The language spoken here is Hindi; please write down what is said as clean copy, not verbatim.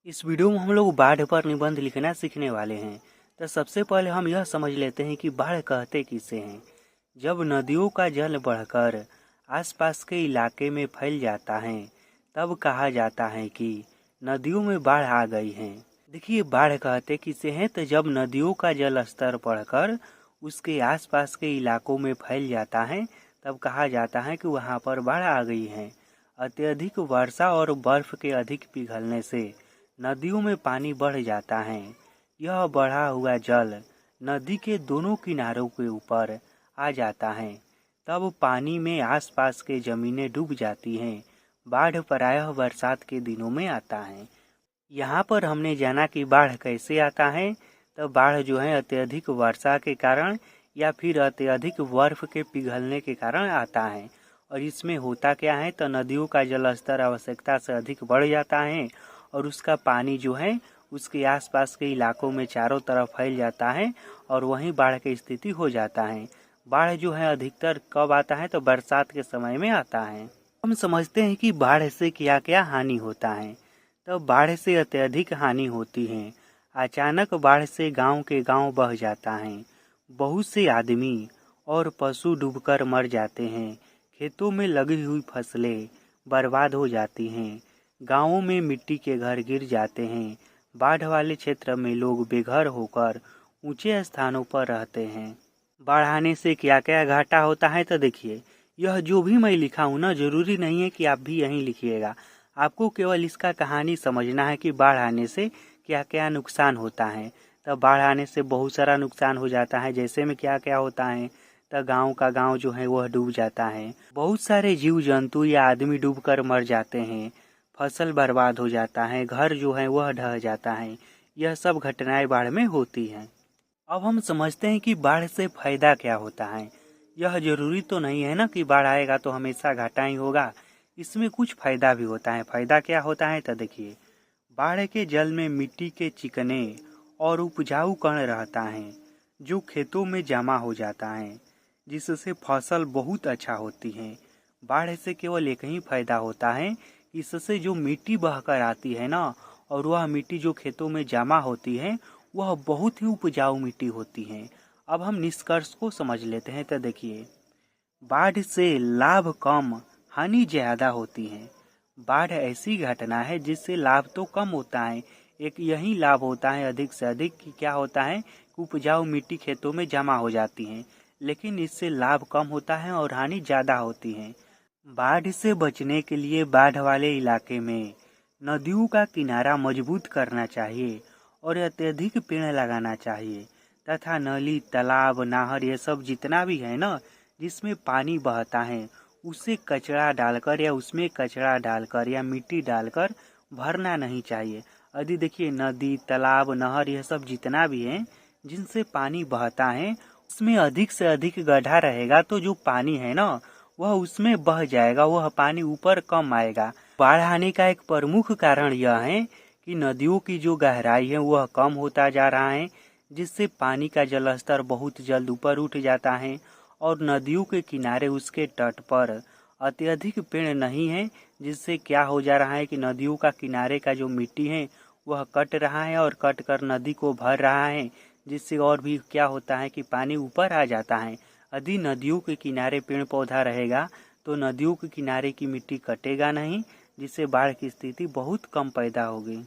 इस वीडियो में हम लोग बाढ़ पर निबंध लिखना सीखने वाले हैं। तो सबसे पहले हम यह समझ लेते हैं कि बाढ़ कहते किसे हैं। जब नदियों का जल बढ़कर आसपास के इलाके में फैल जाता है तब कहा जाता है कि नदियों में बाढ़ आ गई है। देखिए, बाढ़ कहते किसे हैं, तो जब नदियों का जल स्तर बढ़कर उसके आसपास के इलाकों में फैल जाता है तब कहा जाता है कि वहाँ पर बाढ़ आ गई है। अत्यधिक वर्षा और बर्फ के अधिक पिघलने से नदियों में पानी बढ़ जाता है। यह बढ़ा हुआ जल नदी के दोनों किनारों के ऊपर आ जाता है। तब पानी में आसपास के जमीनें डूब जाती हैं। बाढ़ प्रायः बरसात के दिनों में आता है। यहाँ पर हमने जाना कि बाढ़ कैसे आता है। तो बाढ़ जो है अत्यधिक वर्षा के कारण या फिर अत्यधिक बर्फ के पिघलने के कारण आता है। और इसमें होता क्या है, तो नदियों का जल स्तर आवश्यकता से अधिक बढ़ जाता है और उसका पानी जो है उसके आसपास के इलाकों में चारों तरफ फैल जाता है और वहीं बाढ़ की स्थिति हो जाता है। बाढ़ जो है अधिकतर कब आता है, तो बरसात के समय में आता है। हम समझते हैं कि बाढ़ से क्या क्या हानि होता है। तो बाढ़ से अत्यधिक हानि होती है। अचानक बाढ़ से गांव के गांव बह जाता है। बहुत से आदमी और पशु डूबकर मर जाते हैं। खेतों में लगी हुई फसलें बर्बाद हो जाती हैं। गांवों में मिट्टी के घर गिर जाते हैं। बाढ़ वाले क्षेत्र में लोग बेघर होकर ऊंचे स्थानों पर रहते हैं। बाढ़ आने से क्या क्या घाटा होता है, तो देखिए, यह जो भी मैं लिखा हूँ ना, जरूरी नहीं है कि आप भी यहीं लिखिएगा। आपको केवल इसका कहानी समझना है कि बाढ़ आने से क्या क्या नुकसान होता है। तो बाढ़ आने से बहुत सारा नुकसान हो जाता है। जैसे में क्या क्या होता है, तो गांव का गांव जो है वह डूब जाता है। बहुत सारे जीव जंतु या आदमी डूबकर मर जाते हैं। फसल बर्बाद हो जाता है। घर जो है वह ढह जाता है। यह सब घटनाएं बाढ़ में होती हैं। अब हम समझते हैं कि बाढ़ से फायदा क्या होता है। यह जरूरी तो नहीं है ना कि बाढ़ आएगा तो हमेशा घाटा ही होगा। इसमें कुछ फायदा भी होता है। फायदा क्या होता है, तो देखिए, बाढ़ के जल में मिट्टी के चिकने और उपजाऊ कण रहता है जो खेतों में जमा हो जाता है, जिससे फसल बहुत अच्छा होती है। बाढ़ से केवल एक ही फायदा होता है, इससे जो मिट्टी बहकर आती है ना, और वह मिट्टी जो खेतों में जमा होती है वह बहुत ही उपजाऊ मिट्टी होती है। अब हम निष्कर्ष को समझ लेते हैं। तो देखिए, बाढ़ से लाभ कम हानि ज्यादा होती है। बाढ़ ऐसी घटना है जिससे लाभ तो कम होता है, एक यही लाभ होता है अधिक से अधिक कि क्या होता है कि उपजाऊ मिट्टी खेतों में जमा हो जाती है। लेकिन इससे लाभ कम होता है और हानि ज्यादा होती है। बाढ़ से बचने के लिए बाढ़ वाले इलाके में नदियों का किनारा मजबूत करना चाहिए और अत्यधिक पेड़ लगाना चाहिए तथा नली, तालाब, नहर ये सब जितना भी है ना जिसमें पानी बहता है उससे कचरा डालकर या उसमें कचरा डालकर या मिट्टी डालकर भरना नहीं चाहिए। यदि देखिए, नदी, तालाब, नहर यह सब जितना भी है जिनसे पानी बहता है उसमें अधिक से अधिक गड्ढा रहेगा तो जो पानी है ना वह उसमें बह जाएगा, वह पानी ऊपर कम आएगा। बाढ़ आने का एक प्रमुख कारण यह है कि नदियों की जो गहराई है वह कम होता जा रहा है, जिससे पानी का जल स्तर बहुत जल्द ऊपर उठ जाता है। और नदियों के किनारे उसके तट पर अत्यधिक पेड़ नहीं है, जिससे क्या हो जा रहा है कि नदियों का किनारे का जो मिट्टी है वह कट रहा है और कट कर नदी को भर रहा है, जिससे और भी क्या होता है कि पानी ऊपर आ जाता है। यदि नदियों के किनारे पेड़ पौधा रहेगा तो नदियों के किनारे की मिट्टी कटेगा नहीं, जिससे बाढ़ की स्थिति बहुत कम पैदा होगी।